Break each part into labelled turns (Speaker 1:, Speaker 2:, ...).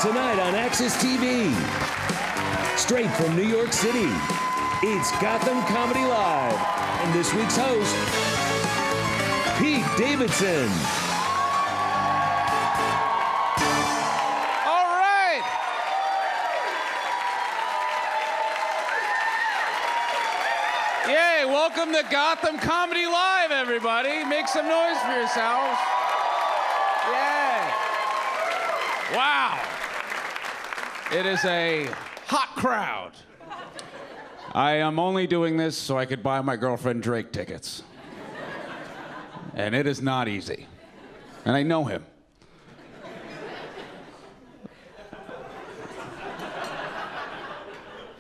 Speaker 1: Tonight on AXS TV, straight from New York City, it's Gotham Comedy Live, and this week's host, Pete Davidson.
Speaker 2: All right. Yay, welcome to Gotham Comedy Live, everybody. Make some noise for yourselves. Yay. Wow. It is a hot crowd. I am only doing this so I could buy my girlfriend Drake tickets. And it is not easy. And I know him.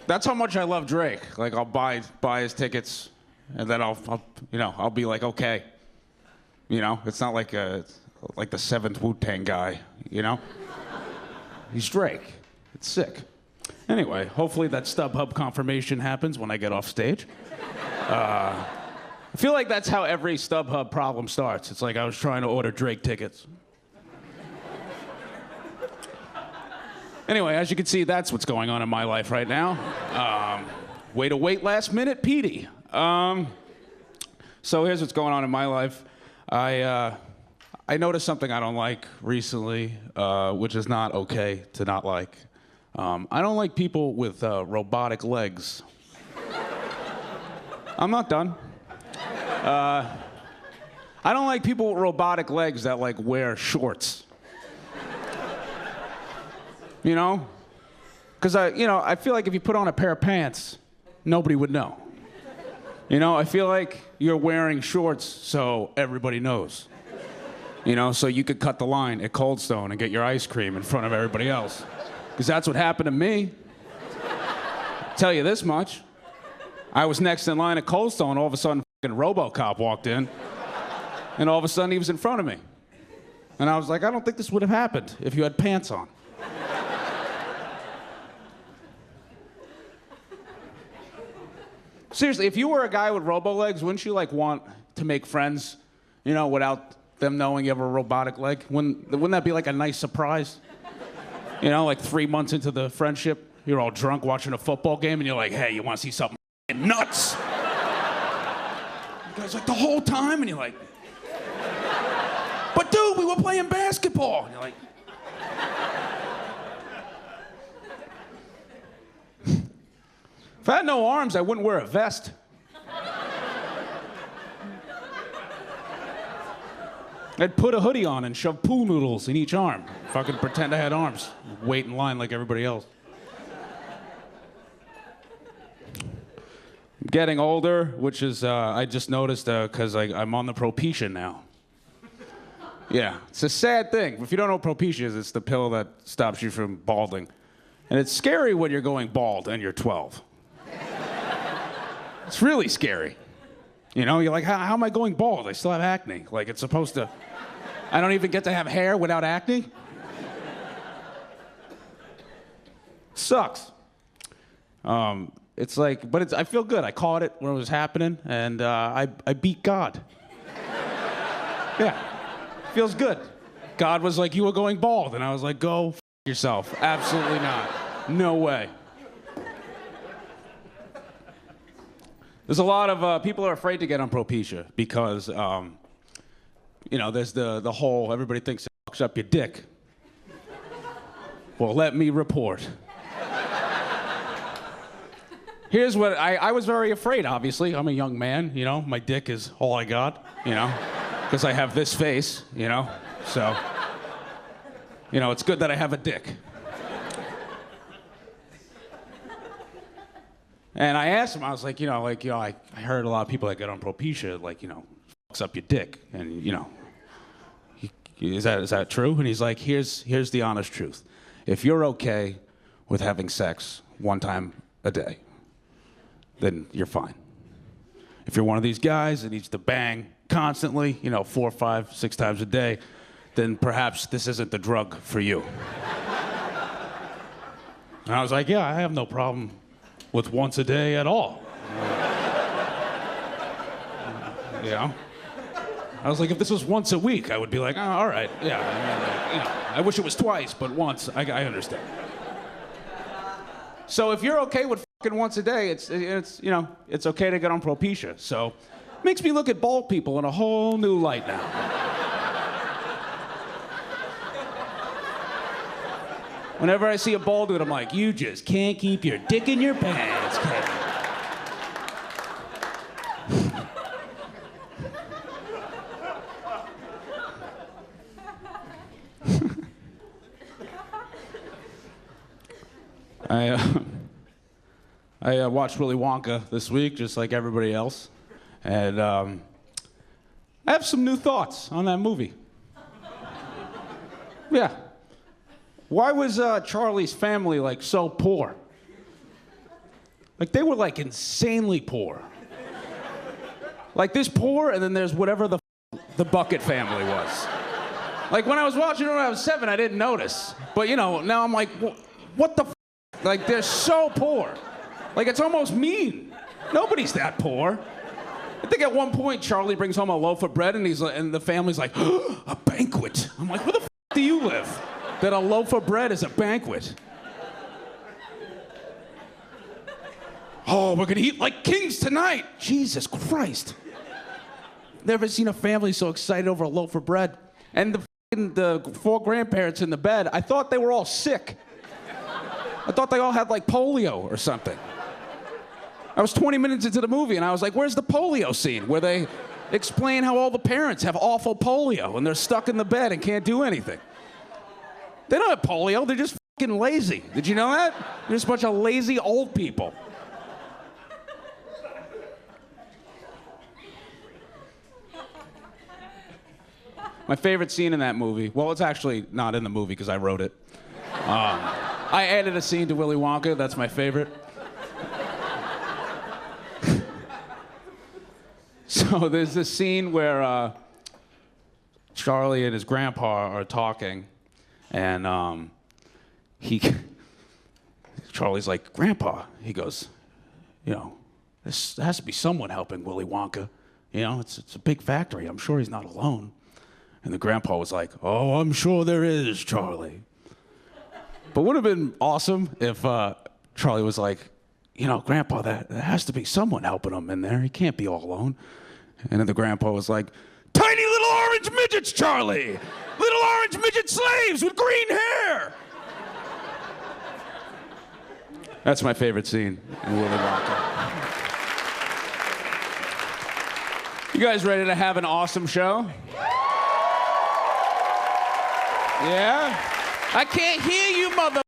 Speaker 2: That's how much I love Drake. Like, I'll buy his tickets, and then I'll be like, okay. You know, it's not like the seventh Wu-Tang guy, you know? He's Drake. It's sick. Anyway, hopefully that StubHub confirmation happens when I get off stage. I feel like that's how every StubHub problem starts. It's like I was trying to order Drake tickets. Anyway, as you can see, that's what's going on in my life right now. Way to wait last minute, Petey. So here's what's going on in my life. I noticed something I don't like recently, which is not okay to not like. I don't like people with robotic legs. I'm not done. I don't like people with robotic legs that like wear shorts. You know? Because I feel like if you put on a pair of pants, nobody would know. You know, I feel like you're wearing shorts so everybody knows. You know, so you could cut the line at Cold Stone and get your ice cream in front of everybody else. Because that's what happened to me. I'll tell you this much. I was next in line at Cold Stone, all of a sudden fucking RoboCop walked in, and all of a sudden he was in front of me. And I was like, I don't think this would have happened if you had pants on. Seriously, if you were a guy with robo legs, wouldn't you like want to make friends, you know, without them knowing you have a robotic leg? Wouldn't that be like a nice surprise? You know, like 3 months into the friendship, you're all drunk watching a football game, and you're like, hey, you want to see something nuts? The guy's like, the whole time? And you're like, but dude, we were playing basketball. And you're like, if I had no arms, I wouldn't wear a vest. I'd put a hoodie on and shove pool noodles in each arm. Fucking pretend I had arms. Wait in line like everybody else. I'm getting older, which is, I just noticed, because I'm on the Propecia now. Yeah, it's a sad thing. If you don't know what Propecia is, it's the pill that stops you from balding. And it's scary when you're going bald and you're 12. It's really scary. You know, you're like, how am I going bald? I still have acne. Like, it's supposed to... I don't even get to have hair without acne? Sucks. It's like, but I feel good. I caught it when it was happening, and I beat God. Yeah, feels good. God was like, you were going bald, and I was like, go f yourself. Absolutely not. No way. There's a lot of people are afraid to get on Propecia because, you know, there's the whole, everybody thinks it fucks up your dick. Well, let me report. Here's what, I was very afraid, obviously. I'm a young man, you know, my dick is all I got, you know, because I have this face, you know, so, you know, it's good that I have a dick. And I asked him, I was like, I heard a lot of people that get on Propecia, like, you know, fucks up your dick. And, you know, is that true? And he's like, here's the honest truth. If you're okay with having sex one time a day, then you're fine. If you're one of these guys that needs to bang constantly, you know, 4, 5, 6 times a day, then perhaps this isn't the drug for you. And I was like, yeah, I have no problem with once a day at all. You know? I was like, if this was once a week, I would be like, oh, all right, yeah. I mean, I wish it was twice, but once, I understand. So if you're okay with fucking once a day, it's okay to get on Propecia. So it makes me look at bald people in a whole new light now. Whenever I see a bald dude, I'm like, you just can't keep your dick in your pants, Kevin. I watched Willy Wonka this week, just like everybody else, and I have some new thoughts on that movie. Yeah. Why was Charlie's family like so poor? Like they were like insanely poor. Like this poor, and then there's whatever the Bucket family was. Like when I was watching it when I was 7, I didn't notice. But now I'm like, what the f? Like they're so poor. Like it's almost mean. Nobody's that poor. I think at one point Charlie brings home a loaf of bread and the family's like, a banquet. I'm like, where the f do you live? That a loaf of bread is a banquet. Oh, we're gonna eat like kings tonight. Jesus Christ. Never seen a family so excited over a loaf of bread. And the 4 grandparents in the bed, I thought they were all sick. I thought they all had like polio or something. I was 20 minutes into the movie and I was like, where's the polio scene where they explain how all the parents have awful polio and they're stuck in the bed and can't do anything? They don't have polio, they're just fucking lazy. Did you know that? They're just a bunch of lazy old people. My favorite scene in that movie, well, it's actually not in the movie because I wrote it. I added a scene to Willy Wonka, that's my favorite. So there's this scene where Charlie and his grandpa are talking, and Charlie's like, Grandpa, he goes, there has to be someone helping Willy Wonka. It's a big factory, I'm sure he's not alone. And the grandpa was like, oh, I'm sure there is, Charlie. But would have been awesome if Charlie was like, Grandpa, there has to be someone helping him in there. He can't be all alone. And then the grandpa was like, tiny little orange midgets, Charlie! Little orange midget slaves with green hair! That's my favorite scene in Willy Wonka. You guys ready to have an awesome show? Yeah? I can't hear you, mother...